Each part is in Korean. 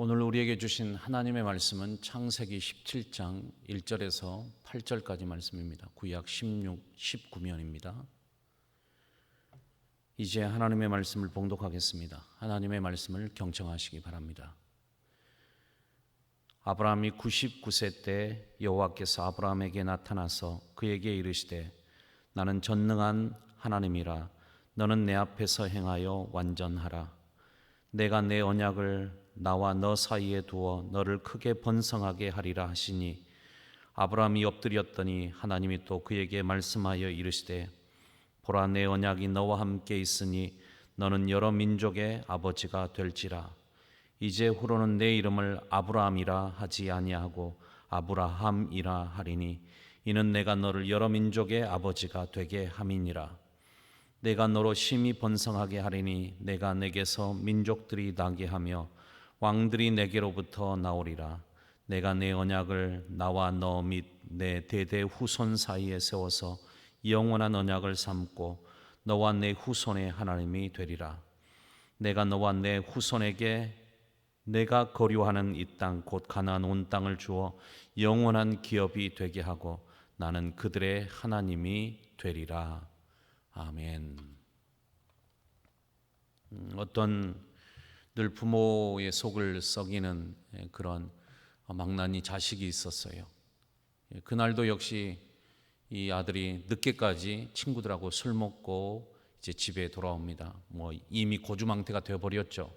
오늘 우리에게 주신 하나님의 말씀은 창세기 17장 1절에서 8절까지 말씀입니다. 구약 19면입니다. 이제 하나님의 말씀을 봉독하겠습니다. 하나님의 말씀을 경청하시기 바랍니다. 아브라함이 99세 때 여호와께서 아브라함에게 나타나서 그에게 이르시되 나는 전능한 하나님이라 너는 내 앞에서 행하여 완전하라. 내가 내 언약을 나와 너 사이에 두어 너를 크게 번성하게 하리라 하시니 아브라함이 엎드렸더니 하나님이 또 그에게 말씀하여 이르시되 보라 내 언약이 너와 함께 있으니 너는 여러 민족의 아버지가 될지라. 이제 후로는 내 이름을 아브라함이라 하지 아니하고 아브라함이라 하리니 이는 내가 너를 여러 민족의 아버지가 되게 함이니라. 내가 너로 심히 번성하게 하리니 내가 내게서 민족들이 나게 하며 왕들이 내게로부터 나오리라. 내가 내 언약을 나와 너 및 내 대대 후손 사이에 세워서 영원한 언약을 삼고 너와 내 후손의 하나님이 되리라. 내가 너와 내 후손에게 내가 거류하는 이 땅 곧 가나안 온 땅을 주어 영원한 기업이 되게 하고 나는 그들의 하나님이 되리라. 아멘. 어떤 늘 부모의 속을 썩이는 그런 망나니 자식이 있었어요. 그날도 역시 이 아들이 늦게까지 친구들하고 술 먹고 이제 집에 돌아옵니다. 이미 고주망태가 되어버렸죠.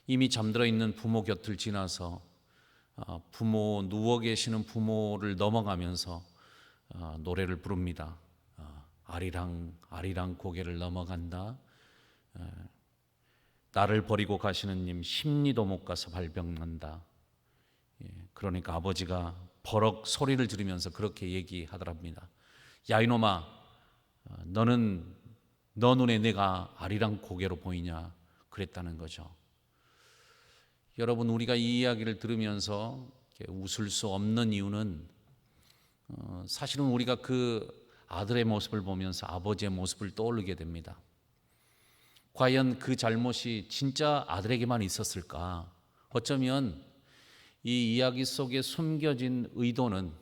이미 잠들어 있는 부모 곁을 지나서 부모 누워 계시는 부모를 넘어가면서 노래를 부릅니다. 아리랑 아리랑 고개를 넘어간다. 나를 버리고 가시는 님 심리도 못 가서 발병난다. 그러니까 아버지가 버럭 소리를 지르면서 그렇게 얘기하더랍니다. 야 이놈아, 너 눈에 내가 아리랑 고개로 보이냐 그랬다는 거죠. 여러분, 우리가 이 이야기를 들으면서 웃을 수 없는 이유는 사실은 우리가 그 아들의 모습을 보면서 아버지의 모습을 떠올리게 됩니다. 과연 그 잘못이 진짜 아들에게만 있었을까? 어쩌면 이 이야기 속에 숨겨진 의도는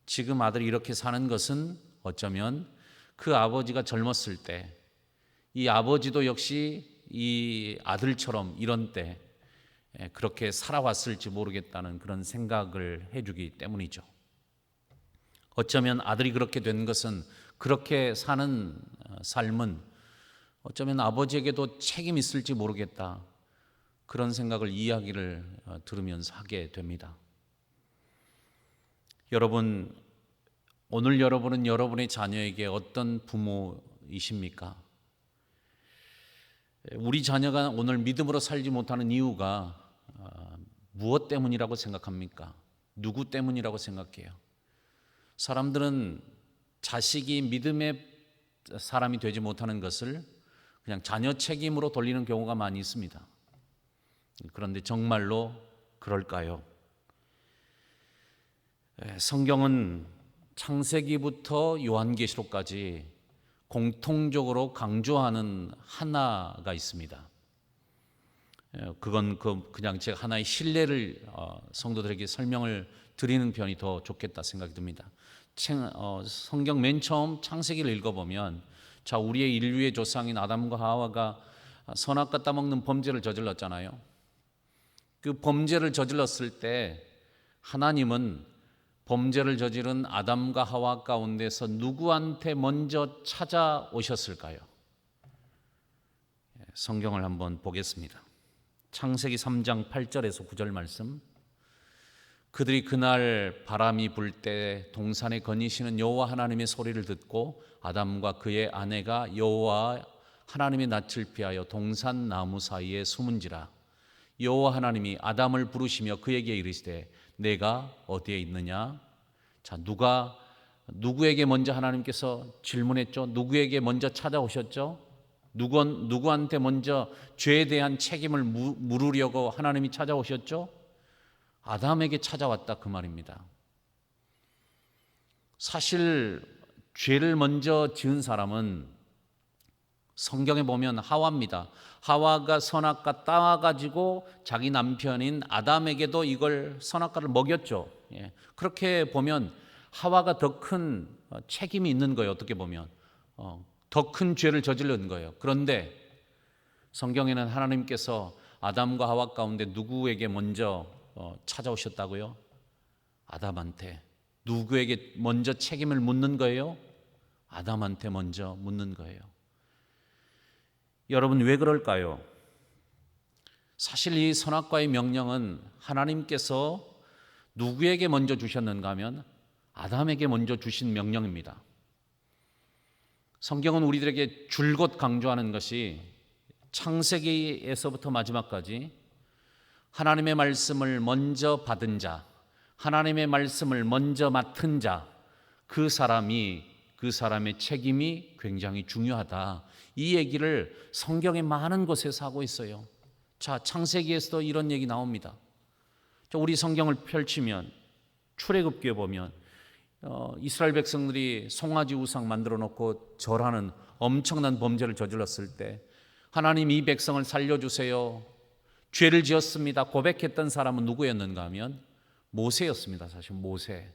지금 아들이 이렇게 사는 것은 어쩌면 그 아버지가 젊었을 때 이 아버지도 역시 이 아들처럼 이런 때 그렇게 살아왔을지 모르겠다는 그런 생각을 해주기 때문이죠. 어쩌면 아들이 그렇게 된 것은, 그렇게 사는 삶은 어쩌면 아버지에게도 책임이 있을지 모르겠다, 그런 생각을 이야기를 들으면서 하게 됩니다. 여러분, 오늘 여러분은 여러분의 자녀에게 어떤 부모이십니까? 우리 자녀가 오늘 믿음으로 살지 못하는 이유가 무엇 때문이라고 생각합니까? 누구 때문이라고 생각해요? 사람들은 자식이 믿음의 사람이 되지 못하는 것을 그냥 자녀 책임으로 돌리는 경우가 많이 있습니다. 그런데 정말로 그럴까요? 성경은 창세기부터 요한계시록까지 공통적으로 강조하는 하나가 있습니다. 그건 그냥 제가 하나의 신뢰를 성도들에게 설명을 드리는 편이 더 좋겠다 생각이 듭니다. 성경 맨 처음 창세기를 읽어보면, 자, 우리의 인류의 조상인 아담과 하와가 선악과 따먹는 범죄를 저질렀잖아요. 그 범죄를 저질렀을 때 하나님은 범죄를 저지른 아담과 하와 가운데서 누구한테 먼저 찾아오셨을까요? 성경을 한번 보겠습니다. 창세기 3장 8절에서 9절 말씀. 그들이 그날 바람이 불 때 동산에 거니시는 여호와 하나님의 소리를 듣고 아담과 그의 아내가 여호와 하나님의 낯을 피하여 동산 나무 사이에 숨은지라. 여호와 하나님이 아담을 부르시며 그에게 이르시되 내가 어디에 있느냐? 자, 누구에게 먼저 하나님께서 질문했죠? 누구에게 먼저 찾아오셨죠? 누구한테 먼저 죄에 대한 책임을 물으려고 하나님이 찾아오셨죠? 아담에게 찾아왔다, 그 말입니다. 사실 죄를 먼저 지은 사람은 성경에 보면 하와입니다. 하와가 선악과 따가지고 자기 남편인 아담에게도 이걸 선악과를 먹였죠. 그렇게 보면 하와가 더 큰 책임이 있는 거예요. 어떻게 보면 더 큰 죄를 저지른 거예요. 그런데 성경에는 하나님께서 아담과 하와 가운데 누구에게 먼저 찾아오셨다고요? 아담한테. 누구에게 먼저 책임을 묻는 거예요? 아담한테 먼저 묻는 거예요. 여러분, 왜 그럴까요? 사실 이 선악과의 명령은 하나님께서 누구에게 먼저 주셨는가 하면 아담에게 먼저 주신 명령입니다. 성경은 우리들에게 줄곧 강조하는 것이 창세기에서부터 마지막까지 하나님의 말씀을 먼저 받은 자, 하나님의 말씀을 먼저 맡은 자, 그 사람의 책임이 굉장히 중요하다. 이 얘기를 성경의 많은 곳에서 하고 있어요. 자, 창세기에서도 이런 얘기 나옵니다. 우리 성경을 펼치면 출애굽기에 보면 이스라엘 백성들이 송아지 우상 만들어 놓고 절하는 엄청난 범죄를 저질렀을 때 하나님 이 백성을 살려주세요. 죄를 지었습니다. 고백했던 사람은 누구였는가 하면 모세였습니다. 사실 모세.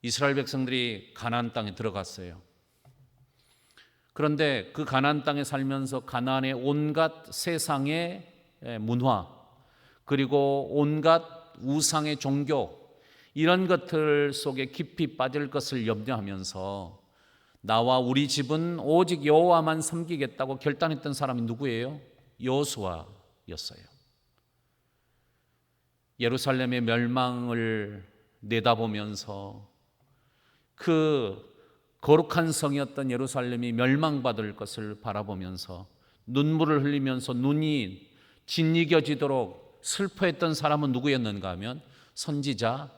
이스라엘 백성들이 가나안 땅에 들어갔어요. 그런데 그 가나안 땅에 살면서 가나안의 온갖 세상의 문화, 그리고 온갖 우상의 종교, 이런 것들 속에 깊이 빠질 것을 염려하면서 나와 우리 집은 오직 여호와만 섬기겠다고 결단했던 사람이 누구예요? 여호수아였어요. 예루살렘의 멸망을 내다보면서 그 거룩한 성이었던 예루살렘이 멸망받을 것을 바라보면서 눈물을 흘리면서 눈이 짓이겨지도록 슬퍼했던 사람은 누구였는가 하면 선지자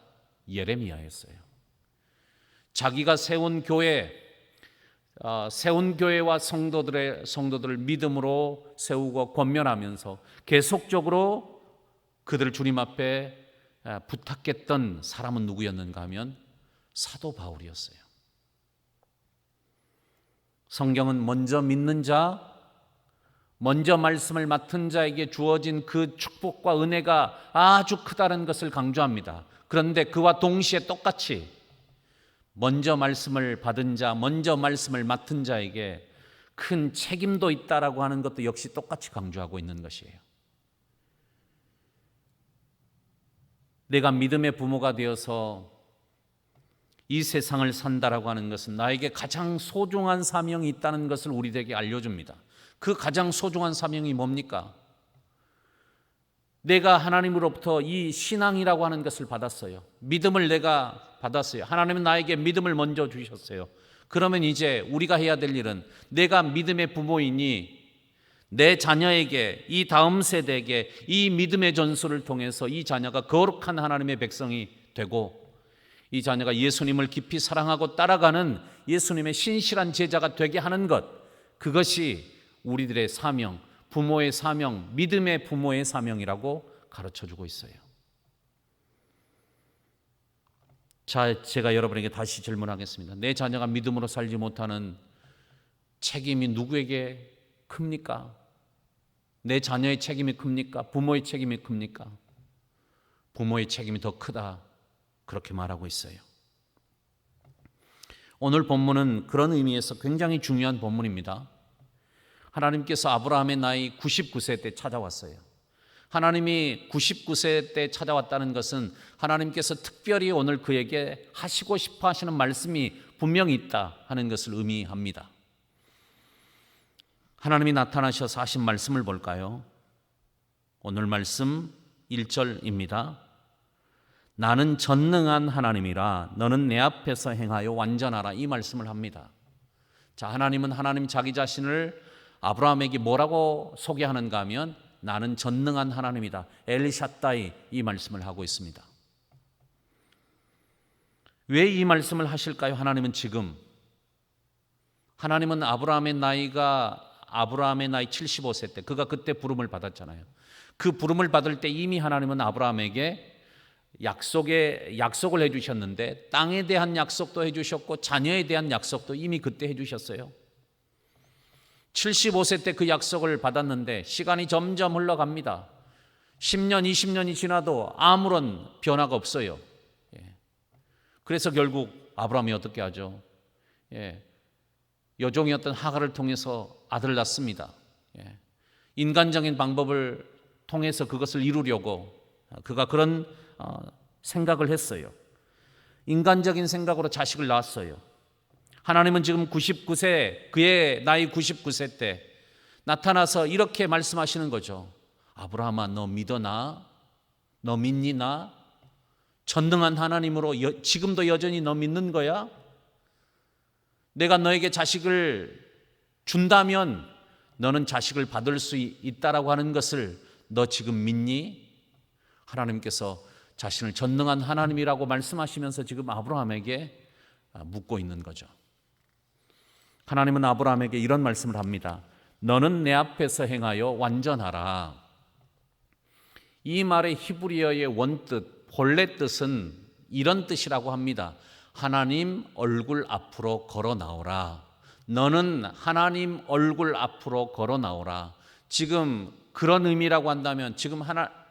예레미야였어요. 자기가 세운 교회와 성도들을 믿음으로 세우고 권면하면서 계속적으로 그들을 주님 앞에 부탁했던 사람은 누구였는가 하면 사도 바울이었어요. 성경은 먼저 믿는 자, 먼저 말씀을 맡은 자에게 주어진 그 축복과 은혜가 아주 크다는 것을 강조합니다. 그런데 그와 동시에 똑같이 먼저 말씀을 받은 자, 먼저 말씀을 맡은 자에게 큰 책임도 있다라고 하는 것도 역시 똑같이 강조하고 있는 것이에요. 내가 믿음의 부모가 되어서 이 세상을 산다라고 하는 것은 나에게 가장 소중한 사명이 있다는 것을 우리에게 알려줍니다. 그 가장 소중한 사명이 뭡니까? 내가 하나님으로부터 이 신앙이라고 하는 것을 받았어요. 믿음을 내가 받았어요. 하나님은 나에게 믿음을 먼저 주셨어요. 그러면 이제 우리가 해야 될 일은 내가 믿음의 부모이니 내 자녀에게, 이 다음 세대에게 이 믿음의 전수를 통해서 이 자녀가 거룩한 하나님의 백성이 되고 이 자녀가 예수님을 깊이 사랑하고 따라가는 예수님의 신실한 제자가 되게 하는 것, 그것이 우리들의 사명, 부모의 사명, 믿음의 부모의 사명이라고 가르쳐주고 있어요. 자, 제가 여러분에게 다시 질문하겠습니다. 내 자녀가 믿음으로 살지 못하는 책임이 누구에게 큽니까? 내 자녀의 책임이 큽니까? 부모의 책임이 큽니까? 부모의 책임이 더 크다, 그렇게 말하고 있어요. 오늘 본문은 그런 의미에서 굉장히 중요한 본문입니다. 하나님께서 아브라함의 나이 99세 때 찾아왔어요. 하나님이 99세 때 찾아왔다는 것은 하나님께서 특별히 오늘 그에게 하시고 싶어 하시는 말씀이 분명히 있다 하는 것을 의미합니다. 하나님이 나타나셔서 하신 말씀을 볼까요? 오늘 말씀 1절입니다. 나는 전능한 하나님이라 너는 내 앞에서 행하여 완전하라, 이 말씀을 합니다. 자, 하나님은 하나님 자기 자신을 아브라함에게 뭐라고 소개하는가 하면 나는 전능한 하나님이다, 엘샤다이, 이 말씀을 하고 있습니다. 왜 이 말씀을 하실까요? 하나님은 지금, 하나님은 아브라함의 나이 75세 때, 그가 그때 부름을 받았잖아요. 그 부름을 받을 때 이미 하나님은 아브라함에게 약속을 해주셨는데 땅에 대한 약속도 해주셨고 자녀에 대한 약속도 이미 그때 해주셨어요. 75세 때 그 약속을 받았는데 시간이 점점 흘러갑니다. 10년, 20년이 지나도 아무런 변화가 없어요. 그래서 결국 아브라함이 어떻게 하죠? 여종이었던 하갈을 통해서 아들을 낳습니다. 인간적인 방법을 통해서 그것을 이루려고 그가 그런 생각을 했어요. 인간적인 생각으로 자식을 낳았어요. 하나님은 지금 99세, 그의 나이 99세 때 나타나서 이렇게 말씀하시는 거죠. 아브라함아, 너 믿어나? 너 믿니 나? 전능한 하나님으로 지금도 여전히 너 믿는 거야? 내가 너에게 자식을 준다면 너는 자식을 받을 수 있다라고 하는 것을 너 지금 믿니? 하나님께서 자신을 전능한 하나님이라고 말씀하시면서 지금 아브라함에게 묻고 있는 거죠. 하나님은 아브라함에게 이런 말씀을 합니다. 너는 내 앞에서 행하여 완전하라. 이 말의 히브리어의 원뜻, 본래 뜻은 이런 뜻이라고 합니다. 하나님 얼굴 앞으로 걸어 나오라. 너는 하나님 얼굴 앞으로 걸어 나오라. 지금 그런 의미라고 한다면 지금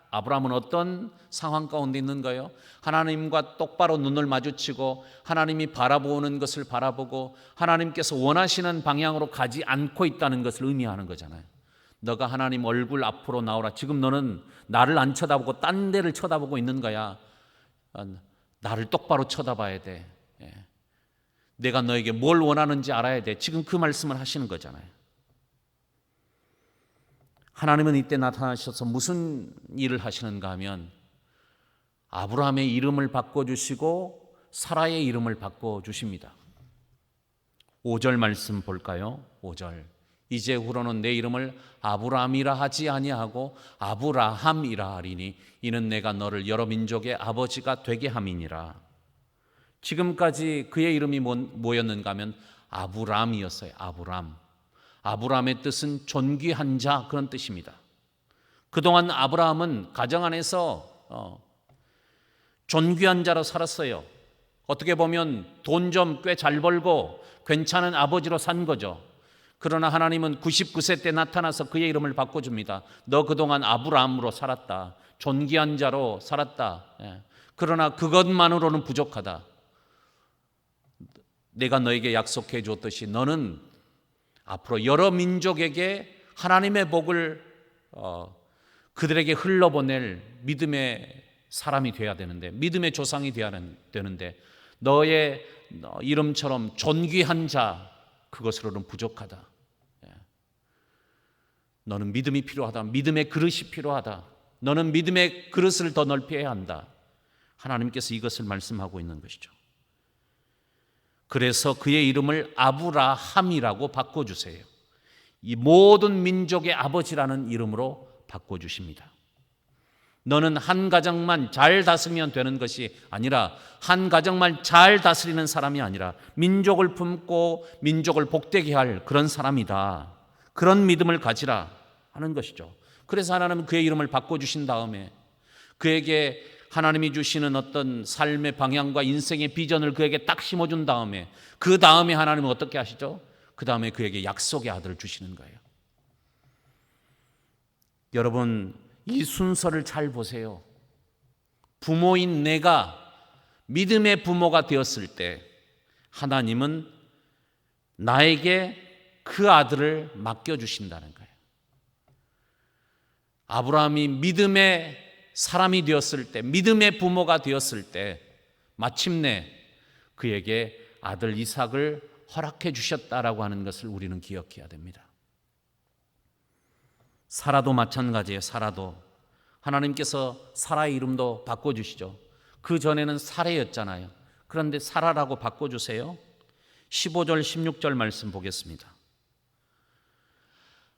아브라함은 어떤 상황 가운데 있는가요? 하나님과 똑바로 눈을 마주치고 하나님이 바라보는 것을 바라보고 하나님께서 원하시는 방향으로 가지 않고 있다는 것을 의미하는 거잖아요. 너가 하나님 얼굴 앞으로 나오라. 지금 너는 나를 안 쳐다보고 딴 데를 쳐다보고 있는 거야. 나를 똑바로 쳐다봐야 돼. 내가 너에게 뭘 원하는지 알아야 돼. 지금 그 말씀을 하시는 거잖아요. 하나님은 이때 나타나셔서 무슨 일을 하시는가 하면 아브라함의 이름을 바꿔주시고 사라의 이름을 바꿔주십니다. 5절 말씀 볼까요? 5절. 이제후로는 내 이름을 아브라함이라 하지 아니하고 아브라함이라 하리니 이는 내가 너를 여러 민족의 아버지가 되게 함이니라. 지금까지 그의 이름이 뭐였는가 하면 아브람이었어요. 아브람의 뜻은 존귀한 자, 그런 뜻입니다. 그동안 아브라함은 가정 안에서 존귀한 자로 살았어요. 어떻게 보면 돈 좀 꽤 잘 벌고 괜찮은 아버지로 산 거죠. 그러나 하나님은 99세 때 나타나서 그의 이름을 바꿔줍니다. 너 그동안 아브라함으로 살았다. 존귀한 자로 살았다. 그러나 그것만으로는 부족하다. 내가 너에게 약속해 줬듯이 너는 앞으로 여러 민족에게 하나님의 복을 그들에게 흘러보낼 믿음의 사람이 되어야 되는데, 믿음의 조상이 되어야 되는데 너의 이름처럼 존귀한 자, 그것으로는 부족하다. 너는 믿음이 필요하다. 믿음의 그릇이 필요하다. 너는 믿음의 그릇을 더 넓혀야 한다. 하나님께서 이것을 말씀하고 있는 것이죠. 그래서 그의 이름을 아브라함이라고 바꿔주세요. 이 모든 민족의 아버지라는 이름으로 바꿔주십니다. 너는 한 가정만 잘 다스리면 되는 것이 아니라, 한 가정만 잘 다스리는 사람이 아니라 민족을 품고 민족을 복되게 할 그런 사람이다. 그런 믿음을 가지라 하는 것이죠. 그래서 하나님은 그의 이름을 바꿔주신 다음에 그에게 하나님이 주시는 어떤 삶의 방향과 인생의 비전을 그에게 딱 심어준 다음에, 그 다음에 하나님은 어떻게 하시죠? 그 다음에 그에게 약속의 아들을 주시는 거예요. 여러분, 이 순서를 잘 보세요. 부모인 내가 믿음의 부모가 되었을 때 하나님은 나에게 그 아들을 맡겨주신다는 거예요. 아브라함이 믿음의 사람이 되었을 때, 믿음의 부모가 되었을 때 마침내 그에게 아들 이삭을 허락해 주셨다라고 하는 것을 우리는 기억해야 됩니다. 사라도 마찬가지예요. 사라도 하나님께서 사라의 이름도 바꿔주시죠. 그 전에는 사레였잖아요. 그런데 사라라고 바꿔주세요. 15절 16절 말씀 보겠습니다.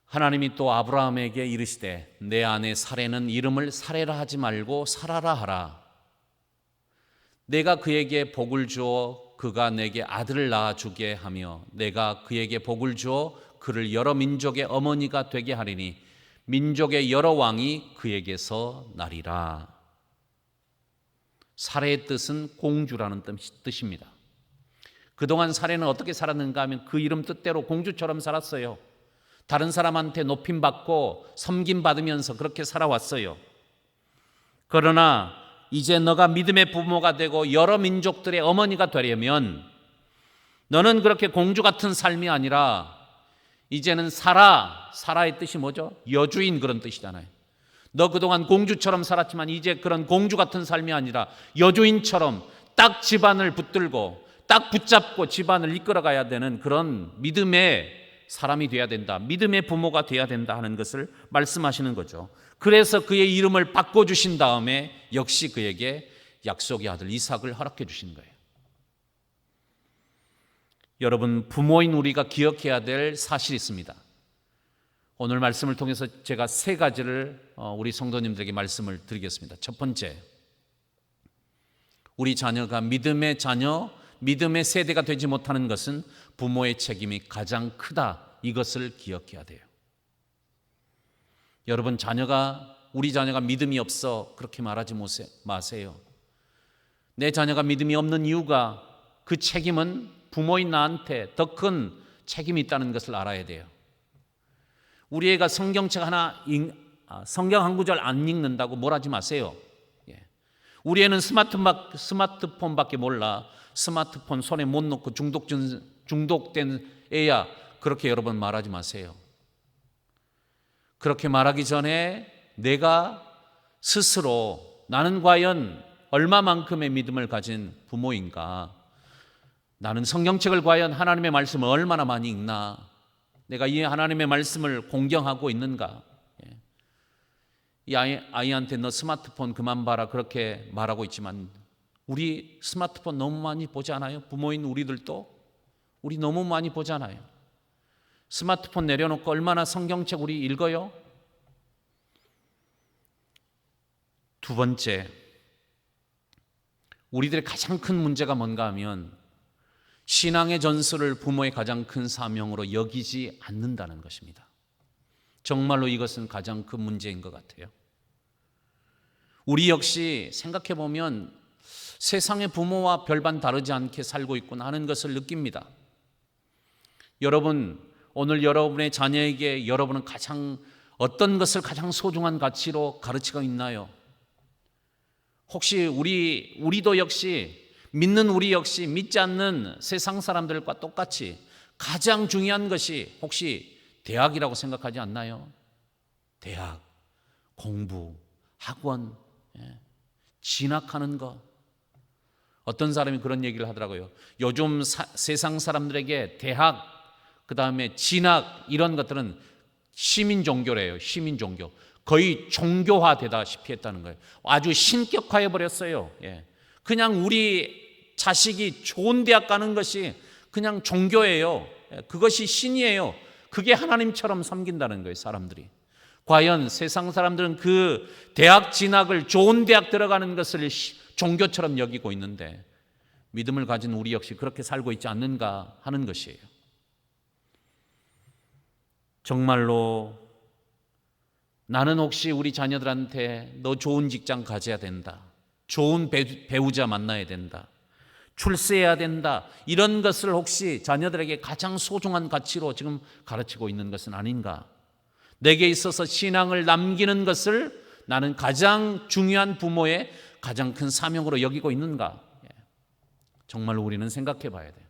하나님이 또 아브라함에게 이르시되 내 아내 사레는 이름을 사레라 하지 말고 사라라 하라. 내가 그에게 복을 주어 그가 내게 아들을 낳아주게 하며 내가 그에게 복을 주어 그를 여러 민족의 어머니가 되게 하리니 민족의 여러 왕이 그에게서 나리라. 사레의 뜻은 공주라는 뜻입니다. 그동안 사레는 어떻게 살았는가 하면 그 이름 뜻대로 공주처럼 살았어요. 다른 사람한테 높임받고 섬김받으면서 그렇게 살아왔어요. 그러나 이제 너가 믿음의 부모가 되고 여러 민족들의 어머니가 되려면 너는 그렇게 공주 같은 삶이 아니라 이제는 사라의 뜻이 뭐죠? 여주인 그런 뜻이잖아요. 너 그동안 공주처럼 살았지만 이제 그런 공주 같은 삶이 아니라 여주인처럼 딱 집안을 붙들고 딱 붙잡고 집안을 이끌어가야 되는 그런 믿음의 사람이 돼야 된다. 믿음의 부모가 돼야 된다 하는 것을 말씀하시는 거죠. 그래서 그의 이름을 바꿔주신 다음에 역시 그에게 약속의 아들 이삭을 허락해 주신 거예요. 여러분, 부모인 우리가 기억해야 될 사실이 있습니다. 오늘 말씀을 통해서 제가 세 가지를 우리 성도님들에게 말씀을 드리겠습니다. 첫 번째, 우리 자녀가 믿음의 자녀, 믿음의 세대가 되지 못하는 것은 부모의 책임이 가장 크다. 이것을 기억해야 돼요. 여러분, 우리 자녀가 믿음이 없어 그렇게 말하지 마세요. 내 자녀가 믿음이 없는 이유가 그 책임은 부모인 나한테 더 큰 책임이 있다는 것을 알아야 돼요. 우리 애가 성경책 성경 한 구절 안 읽는다고 뭘 하지 마세요. 우리 애는 스마트폰밖에 몰라. 스마트폰 손에 못 놓고 중독된 애야. 그렇게 여러분 말하지 마세요. 그렇게 말하기 전에 내가 스스로 나는 과연 얼마만큼의 믿음을 가진 부모인가? 나는 성경책을 과연 하나님의 말씀을 얼마나 많이 읽나? 내가 이 하나님의 말씀을 공경하고 있는가? 이 아이한테 너 스마트폰 그만 봐라 그렇게 말하고 있지만 우리 스마트폰 너무 많이 보지 않아요? 부모인 우리들도 우리 너무 많이 보잖아요. 스마트폰 내려놓고 얼마나 성경책 우리 읽어요? 두 번째, 우리들의 가장 큰 문제가 뭔가 하면 신앙의 전수를 부모의 가장 큰 사명으로 여기지 않는다는 것입니다. 정말로 이것은 가장 큰 문제인 것 같아요. 우리 역시 생각해 보면 세상의 부모와 별반 다르지 않게 살고 있구나 하는 것을 느낍니다. 여러분, 오늘 여러분의 자녀에게 여러분은 어떤 것을 가장 소중한 가치로 가르치고 있나요? 혹시 우리도 역시 믿는 우리 역시 믿지 않는 세상 사람들과 똑같이 가장 중요한 것이 혹시 대학이라고 생각하지 않나요? 대학, 공부, 학원, 진학하는 것. 어떤 사람이 그런 얘기를 하더라고요. 요즘 세상 사람들에게 대학, 그 다음에 진학 이런 것들은 시민 종교래요. 시민 종교. 거의 종교화되다시피 했다는 거예요. 아주 신격화해버렸어요. 그냥 우리 자식이 좋은 대학 가는 것이 그냥 종교예요. 그것이 신이에요. 그게 하나님처럼 섬긴다는 거예요, 사람들이. 과연 세상 사람들은 그 대학 진학을 좋은 대학 들어가는 것을 종교처럼 여기고 있는데 믿음을 가진 우리 역시 그렇게 살고 있지 않는가 하는 것이에요. 정말로 나는 혹시 우리 자녀들한테 너 좋은 직장 가져야 된다. 좋은 배우자 만나야 된다. 출세해야 된다. 이런 것을 혹시 자녀들에게 가장 소중한 가치로 지금 가르치고 있는 것은 아닌가? 내게 있어서 신앙을 남기는 것을 나는 가장 중요한 부모의 가장 큰 사명으로 여기고 있는가? 정말로 우리는 생각해 봐야 돼요.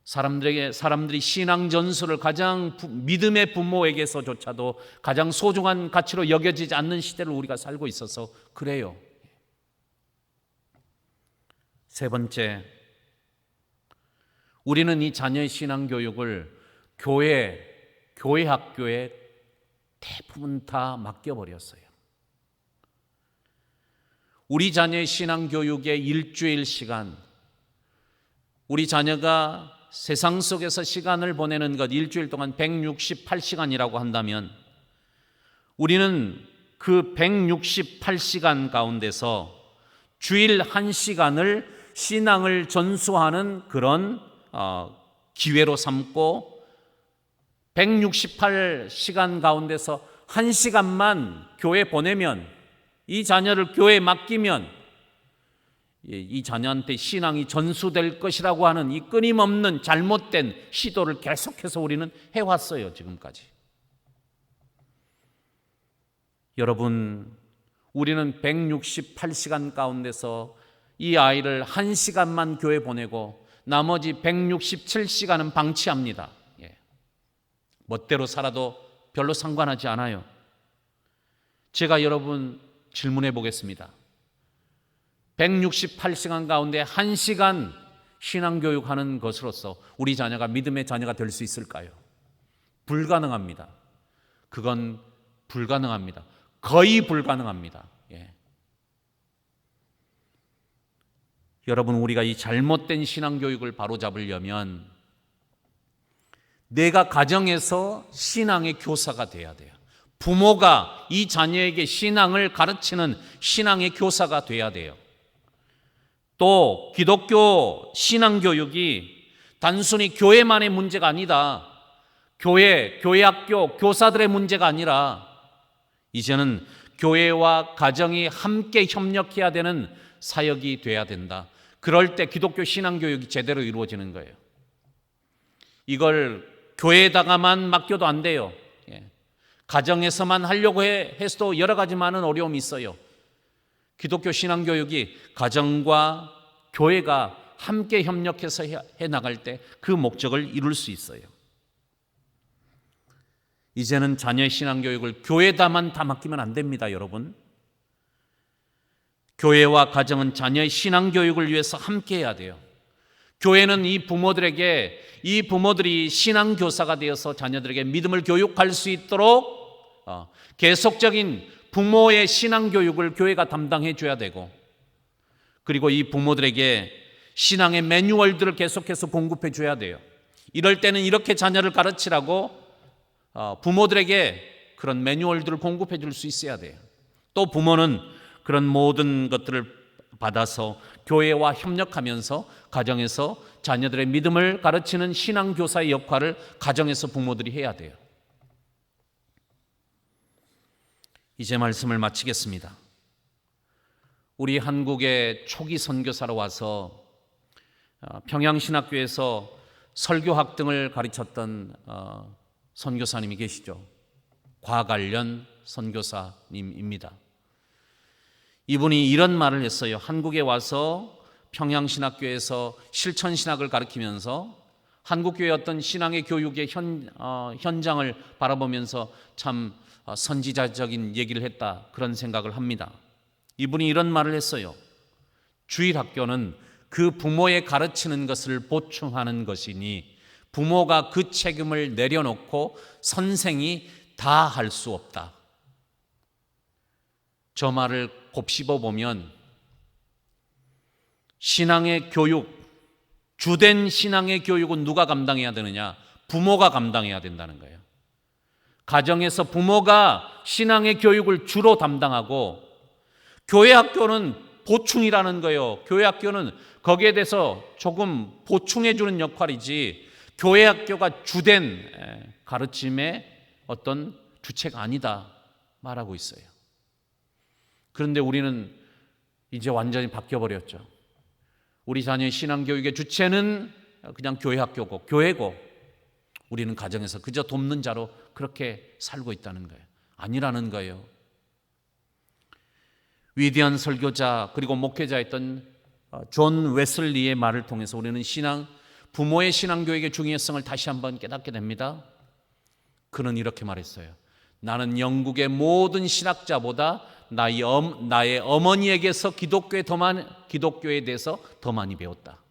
사람들이 신앙 전수를 가장 믿음의 부모에게서조차도 가장 소중한 가치로 여겨지지 않는 시대를 우리가 살고 있어서 그래요. 세 번째, 우리는 이 자녀의 신앙 교육을 교회 학교에 대부분 다 맡겨버렸어요. 우리 자녀의 신앙 교육의 일주일 시간, 우리 자녀가 세상 속에서 시간을 보내는 것 일주일 동안 168시간이라고 한다면 우리는 그 168시간 가운데서 주일 1시간을 신앙을 전수하는 그런 기회로 삼고 168시간 가운데서 1시간만 교회 보내면 이 자녀를 교회에 맡기면 이 자녀한테 신앙이 전수될 것이라고 하는 이 끊임없는 잘못된 시도를 계속해서 우리는 해왔어요. 지금까지. 여러분, 우리는 168시간 가운데서 이 아이를 1시간만 교회 보내고 나머지 167시간은 방치합니다. 멋대로 살아도 별로 상관하지 않아요. 제가 여러분 질문해 보겠습니다. 168시간 가운데 1시간 신앙교육하는 것으로서 우리 자녀가 믿음의 자녀가 될 수 있을까요? 불가능합니다. 그건 불가능합니다. 거의 불가능합니다. 여러분, 우리가 이 잘못된 신앙교육을 바로잡으려면 내가 가정에서 신앙의 교사가 돼야 돼요. 부모가 이 자녀에게 신앙을 가르치는 신앙의 교사가 돼야 돼요. 또 기독교 신앙교육이 단순히 교회만의 문제가 아니다. 교회 학교, 교사들의 문제가 아니라 이제는 교회와 가정이 함께 협력해야 되는 사역이 돼야 된다. 그럴 때 기독교 신앙교육이 제대로 이루어지는 거예요. 이걸 교회에다가만 맡겨도 안 돼요. 가정에서만 하려고 해서도 여러 가지 많은 어려움이 있어요. 기독교 신앙교육이 가정과 교회가 함께 협력해서 해나갈 때 그 목적을 이룰 수 있어요. 이제는 자녀의 신앙교육을 교회에다만 다 맡기면 안 됩니다, 여러분. 교회와 가정은 자녀의 신앙교육을 위해서 함께 해야 돼요. 교회는 이 부모들이 신앙교사가 되어서 자녀들에게 믿음을 교육할 수 있도록 계속적인 부모의 신앙교육을 교회가 담당해 줘야 되고, 그리고 이 부모들에게 신앙의 매뉴얼들을 계속해서 공급해 줘야 돼요. 이럴 때는 이렇게 자녀를 가르치라고 부모들에게 그런 매뉴얼들을 공급해 줄 수 있어야 돼요. 또 부모는 그런 모든 것들을 받아서 교회와 협력하면서 가정에서 자녀들의 믿음을 가르치는 신앙교사의 역할을 가정에서 부모들이 해야 돼요. 이제 말씀을 마치겠습니다. 우리 한국에 초기 선교사로 와서 평양신학교에서 설교학 등을 가르쳤던 선교사님이 계시죠. 곽알련 선교사님입니다. 이분이 이런 말을 했어요. 한국에 와서 평양신학교에서 실천신학을 가르치면서 한국교회 어떤 신앙의 교육의 현장을 바라보면서 참 선지자적인 얘기를 했다, 그런 생각을 합니다. 이분이 이런 말을 했어요. 주일학교는 그 부모의 가르치는 것을 보충하는 것이니 부모가 그 책임을 내려놓고 선생이 다 할 수 없다. 저 말을 곱씹어 보면 신앙의 교육, 주된 신앙의 교육은 누가 감당해야 되느냐? 부모가 감당해야 된다는 거예요. 가정에서 부모가 신앙의 교육을 주로 담당하고, 교회 학교는 보충이라는 거예요. 교회 학교는 거기에 대해서 조금 보충해 주는 역할이지, 교회 학교가 주된 가르침의 어떤 주체가 아니다 말하고 있어요. 그런데 우리는 이제 완전히 바뀌어버렸죠. 우리 자녀의 신앙교육의 주체는 그냥 교회 학교고 교회고, 우리는 가정에서 그저 돕는 자로 그렇게 살고 있다는 거예요. 아니라는 거예요. 위대한 설교자 그리고 목회자였던 존 웨슬리의 말을 통해서 우리는 부모의 신앙교육의 중요성을 다시 한번 깨닫게 됩니다. 그는 이렇게 말했어요. 나는 영국의 모든 신학자보다 나의 어머니에게서 기독교에 대해서 더 많이 배웠다.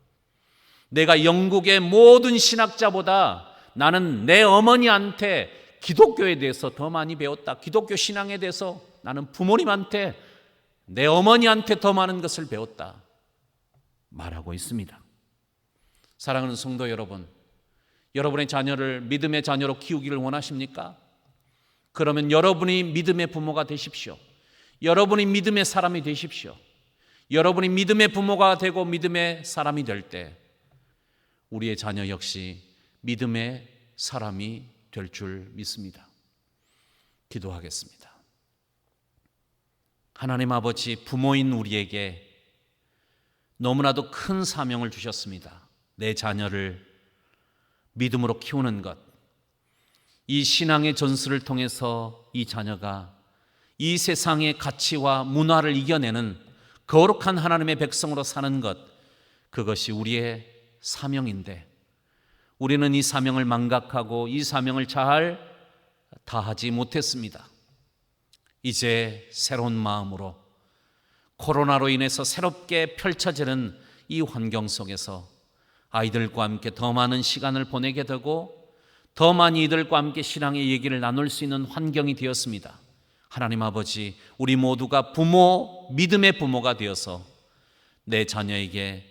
내가 영국의 모든 신학자보다 나는 내 어머니한테 기독교에 대해서 더 많이 배웠다. 기독교 신앙에 대해서 나는 부모님한테, 내 어머니한테 더 많은 것을 배웠다 말하고 있습니다. 사랑하는 성도 여러분, 여러분의 자녀를 믿음의 자녀로 키우기를 원하십니까? 그러면 여러분이 믿음의 부모가 되십시오. 여러분이 믿음의 사람이 되십시오. 여러분이 믿음의 부모가 되고 믿음의 사람이 될 때 우리의 자녀 역시 믿음의 사람이 될 줄 믿습니다. 기도하겠습니다. 하나님 아버지, 부모인 우리에게 너무나도 큰 사명을 주셨습니다. 내 자녀를 믿음으로 키우는 것, 이 신앙의 전수를 통해서 이 자녀가 이 세상의 가치와 문화를 이겨내는 거룩한 하나님의 백성으로 사는 것, 그것이 우리의 사명인데 우리는 이 사명을 망각하고 이 사명을 잘 다하지 못했습니다. 이제 새로운 마음으로 코로나로 인해서 새롭게 펼쳐지는 이 환경 속에서 아이들과 함께 더 많은 시간을 보내게 되고 더 많이 이들과 함께 신앙의 얘기를 나눌 수 있는 환경이 되었습니다. 하나님 아버지, 우리 모두가 믿음의 부모가 되어서 내 자녀에게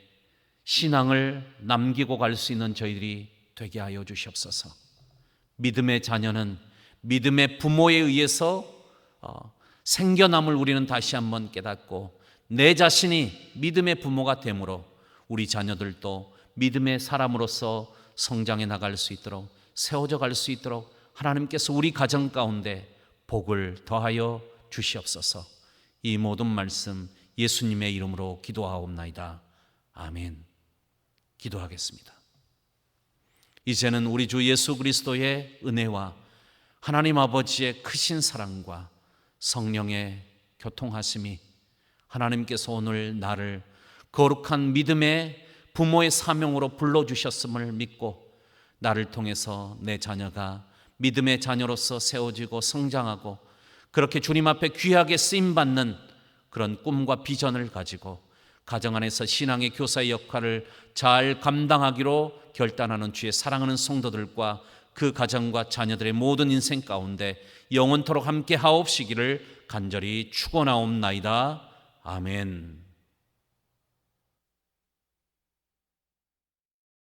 신앙을 남기고 갈 수 있는 저희들이 되게 하여 주시옵소서. 믿음의 자녀는 믿음의 부모에 의해서 생겨남을 우리는 다시 한번 깨닫고 내 자신이 믿음의 부모가 되므로 우리 자녀들도 믿음의 사람으로서 성장해 나갈 수 있도록 세워져 갈 수 있도록 하나님께서 우리 가정 가운데 복을 더하여 주시옵소서. 이 모든 말씀 예수님의 이름으로 기도하옵나이다. 아멘. 기도하겠습니다. 이제는 우리 주 예수 그리스도의 은혜와 하나님 아버지의 크신 사랑과 성령의 교통하심이 하나님께서 오늘 나를 거룩한 믿음의 부모의 사명으로 불러주셨음을 믿고 나를 통해서 내 자녀가 믿음의 자녀로서 세워지고 성장하고 그렇게 주님 앞에 귀하게 쓰임받는 그런 꿈과 비전을 가지고 가정 안에서 신앙의 교사의 역할을 잘 감당하기로 결단하는 주의 사랑하는 성도들과 그 가정과 자녀들의 모든 인생 가운데 영원토록 함께 하옵시기를 간절히 축원하옵나이다. 아멘.